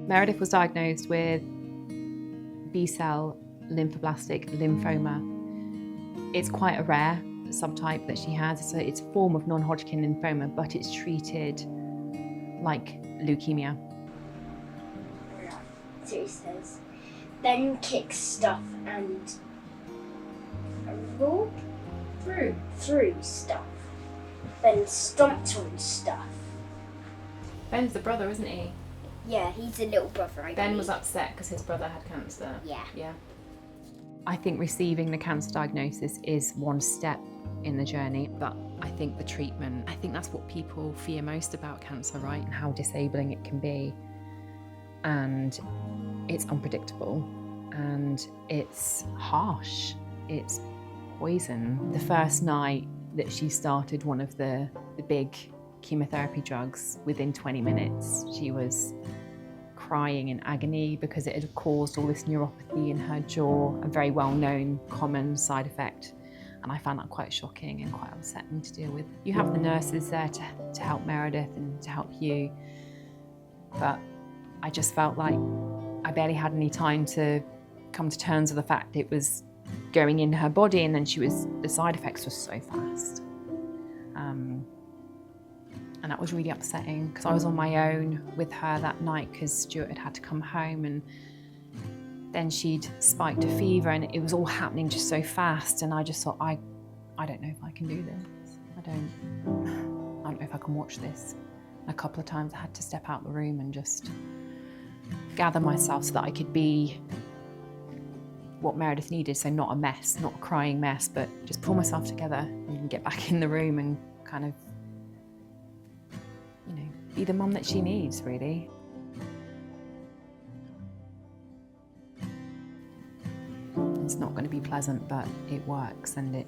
Meredith was diagnosed with B-cell lymphoblastic lymphoma. It's quite a rare subtype that she has, so it's a form of non-Hodgkin lymphoma, but it's treated like leukemia. So it says, Ben kicks stuff and rolled through stuff. Ben stomped on stuff. Ben's the brother, isn't he? Yeah, he's a little brother, I Ben believe. was upset because his brother had cancer. Yeah. I think receiving the cancer diagnosis is one step in the journey, but I think the treatment, I think that's what people fear most about cancer, right? And how disabling it can be. And it's unpredictable and it's harsh. It's poison. The first night that she started one of the big chemotherapy drugs, within 20 minutes, she was crying in agony because it had caused all this neuropathy in her jaw, a very well-known common side effect. And I found that quite shocking and quite upsetting to deal with. You have the nurses there to help Meredith and to help you, but I just felt like I barely had any time to come to terms with the fact it was going in her body, and then the side effects were so fast. And that was really upsetting because I was on my own with her that night because Stuart had to come home, and then she'd spiked a fever and it was all happening just so fast, and I just thought, I don't know if I can do this. I don't know if I can watch this. And a couple of times I had to step out the room and just gather myself so that I could be what Meredith needed, so not a mess, not a crying mess, but just pull myself together and get back in the room and kind of, you know, be the mum that she needs, really. It's not going to be pleasant, but it works, and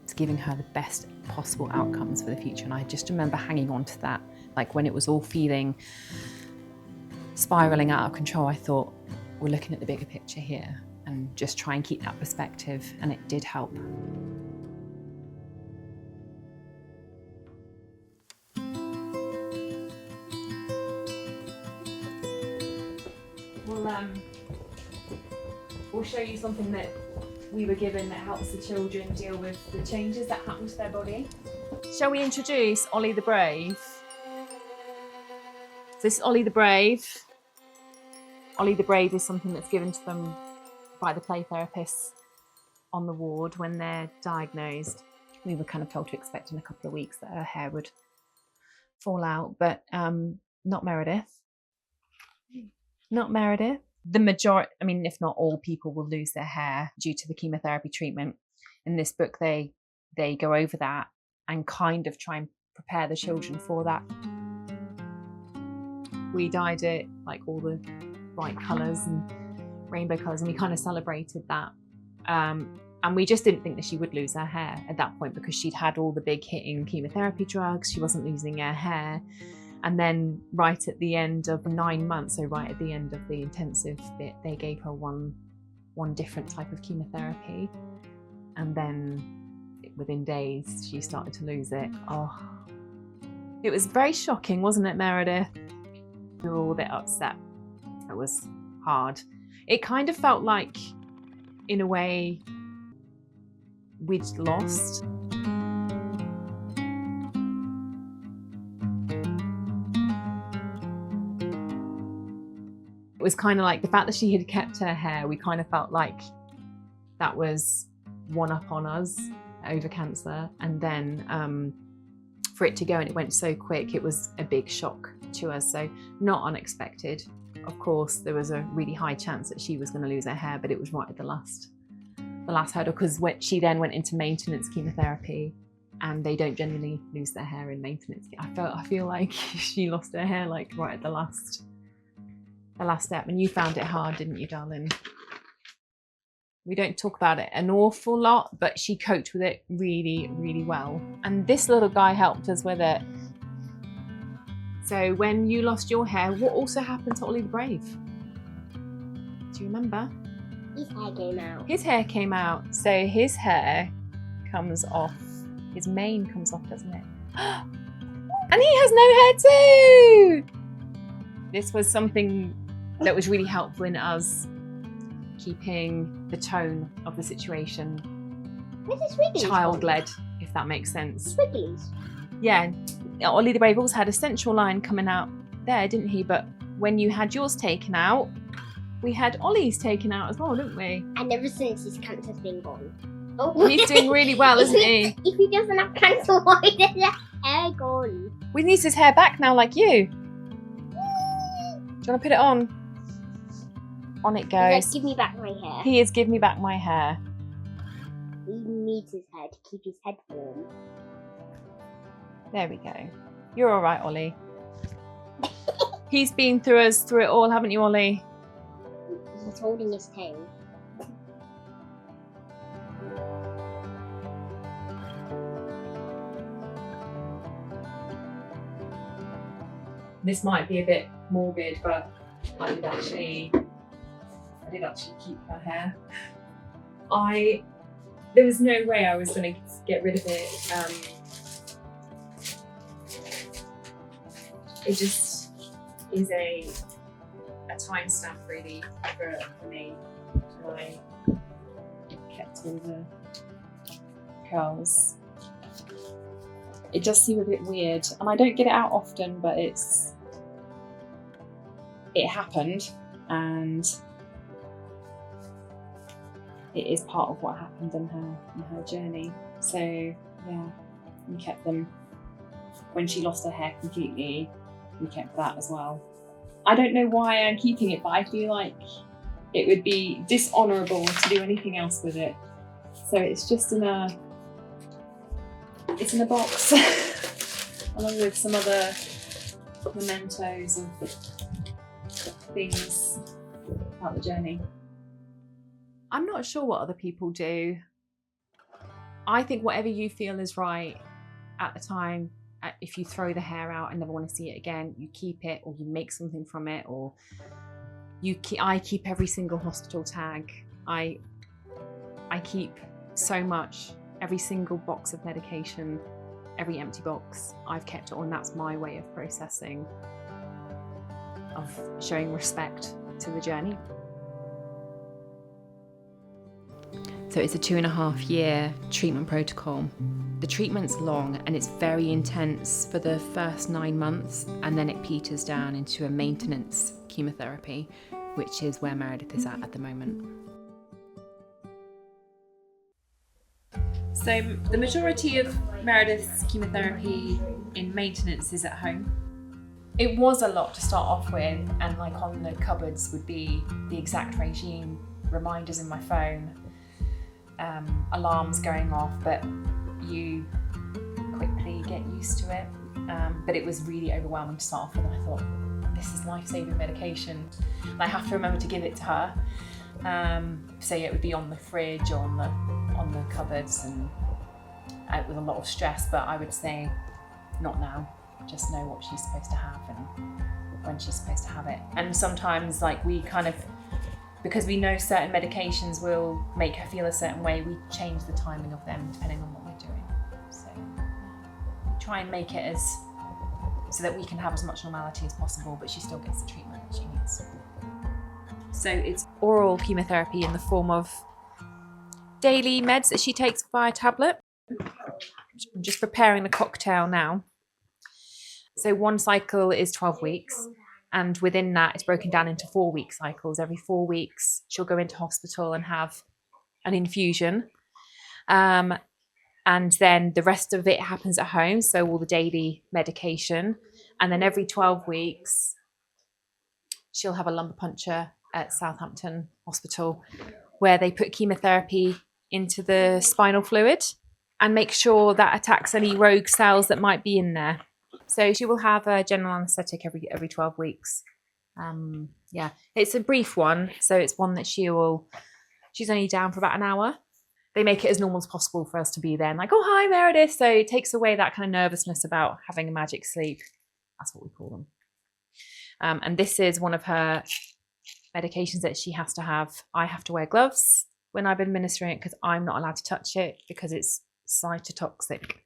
it's giving her the best possible outcomes for the future. And I just remember hanging on to that, like when it was all feeling spiraling out of control, I thought, we're looking at the bigger picture here, and just try and keep that perspective, and it did help. We'll show you something that we were given that helps the children deal with the changes that happen to their body. Shall we introduce Ollie the Brave? So this is Ollie the Brave. Ollie the Brave is something that's given to them by the play therapists on the ward when they're diagnosed. We were kind of told to expect in a couple of weeks that her hair would fall out, but not Meredith. Not Meredith. The majority, I mean, if not all people will lose their hair due to the chemotherapy treatment. In this book, they go over that and kind of try and prepare the children for that. We dyed it like all the bright colours and rainbow colours, and we kind of celebrated that. And we just didn't think that she would lose her hair at that point because she'd had all the big hitting chemotherapy drugs. She wasn't losing her hair. And then right at the end of 9 months, so right at the end of the intensive bit, they gave her one different type of chemotherapy. And then within days, she started to lose it. Oh, it was very shocking, wasn't it, Meredith? We were all a bit upset. It was hard. It kind of felt like, in a way, we'd lost. It was kind of like the fact that she had kept her hair, we kind of felt like that was one up on us over cancer. And then for it to go and it went so quick, it was a big shock to us. So not unexpected. Of course, there was a really high chance that she was going to lose her hair, but it was right at the last hurdle, because she then went into maintenance chemotherapy, and they don't generally lose their hair in maintenance. I feel like she lost her hair like right at the last step. And you found it hard, didn't you, darling? We don't talk about it an awful lot, but she coped with it really, really well. And this little guy helped us with it. So when you lost your hair, what also happened to Ollie the Brave? Do you remember? His hair came out. His hair came out. So his hair comes off. His mane comes off, doesn't it? And he has no hair too! This was something that was really helpful in us keeping the tone of the situation Where's this Wrigley's child-led, if that makes sense. from? Wrigley's. Yeah, Ollie the Brave also had a central line coming out there, didn't he? But when you had yours taken out, we had Ollie's taken out as well, didn't we? And ever since his cancer's been gone. Oh. He's doing really well, isn't he? If he doesn't have cancer, why is his hair gone? We need his hair back now, like you. Do you want to put it on? On it He's goes. like, give me back my hair. He is give me back my hair. He needs his hair to keep his head warm. There we go. You're all right, Ollie. He's been through it all, haven't you, Ollie? He's holding his tail. This might be a bit morbid, but I did actually keep her hair. There was no way I was going to get rid of it. It just is a timestamp really for me. I kept all the curls. It does seem a bit weird, and I don't get it out often, but it happened, and it is part of what happened in her journey. So yeah, we kept them. When she lost her hair completely, we kept that as well. I don't know why I'm keeping it, but I feel like it would be dishonourable to do anything else with it. So it's just in a box along with some other mementos of things about the journey. I'm not sure what other people do. I think whatever you feel is right at the time. If you throw the hair out and never want to see it again, you keep it, or you make something from it, or I keep every single hospital tag. I keep so much, every single box of medication, every empty box, I've kept it on. That's my way of processing, of showing respect to the journey. So it's a 2.5 year treatment protocol. The treatment's long and it's very intense for the first 9 months, and then it peters down into a maintenance chemotherapy, which is where Meredith is at the moment. So the majority of Meredith's chemotherapy in maintenance is at home. It was a lot to start off with, and like on the cupboards would be the exact regime, reminders in my phone, alarms going off, but you quickly get used to it. But it was really overwhelming to start off with, and I thought, this is life-saving medication. And I have to remember to give it to her. So yeah, it would be on the fridge or on the cupboards, and out with a lot of stress, but I would say, not now. Just know what she's supposed to have and when she's supposed to have it. And sometimes, like, we kind of, because we know certain medications will make her feel a certain way, we change the timing of them depending on what we're doing. So we try and make it so that we can have as much normality as possible, but she still gets the treatment that she needs. So it's oral chemotherapy in the form of daily meds that she takes via tablet. I'm just preparing the cocktail now. So one cycle is 12 weeks, and within that it's broken down into 4-week cycles. Every 4 weeks she'll go into hospital and have an infusion, and then the rest of it happens at home, so all the daily medication. And then every 12 weeks she'll have a lumbar puncture at Southampton Hospital, where they put chemotherapy into the spinal fluid and make sure that attacks any rogue cells that might be in there. So she will have a general anaesthetic every 12 weeks. Yeah, it's a brief one, so it's one that she's only down for about an hour. They make it as normal as possible for us to be there and like, oh, hi, Meredith. So it takes away that kind of nervousness about having a magic sleep. That's what we call them. And this is one of her medications that she has to have. I have to wear gloves when I'm administering it because I'm not allowed to touch it because it's cytotoxic.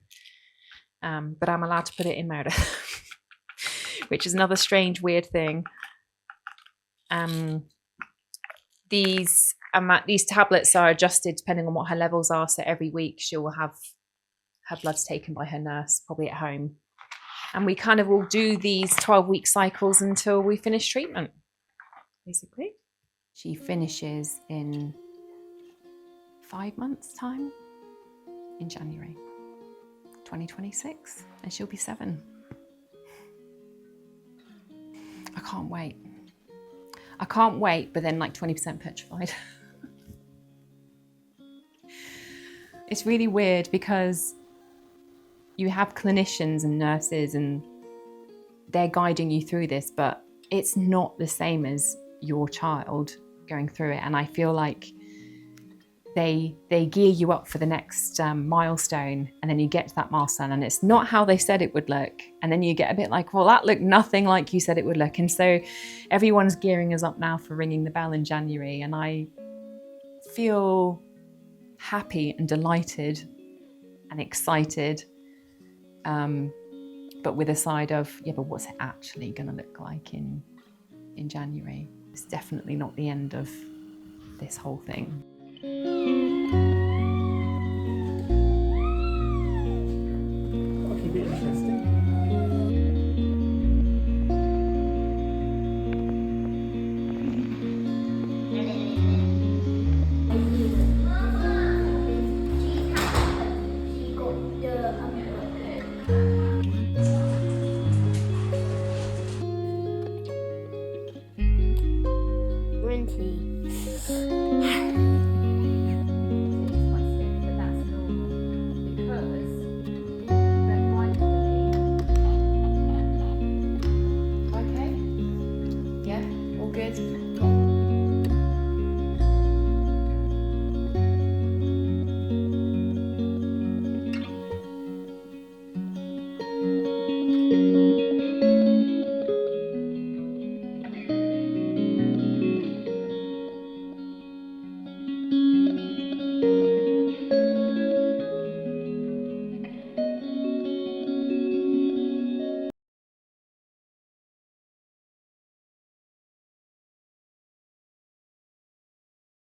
But I'm allowed to put it in Meredith, which is another strange, weird thing. These tablets are adjusted depending on what her levels are. So every week she will have her bloods taken by her nurse, probably at home. And we kind of will do these 12-week cycles until we finish treatment, basically. She finishes in 5 months' time, in January 2026, and she'll be 7. I can't wait. I can't wait, but then like 20% petrified. It's really weird because you have clinicians and nurses and they're guiding you through this, but it's not the same as your child going through it. And I feel like they gear you up for the next milestone, and then you get to that milestone and it's not how they said it would look. And then you get a bit like, well, that looked nothing like you said it would look. And so everyone's gearing us up now for ringing the bell in January. And I feel happy and delighted and excited, but with a side of, yeah, but what's it actually going to look like in January? It's definitely not the end of this whole thing.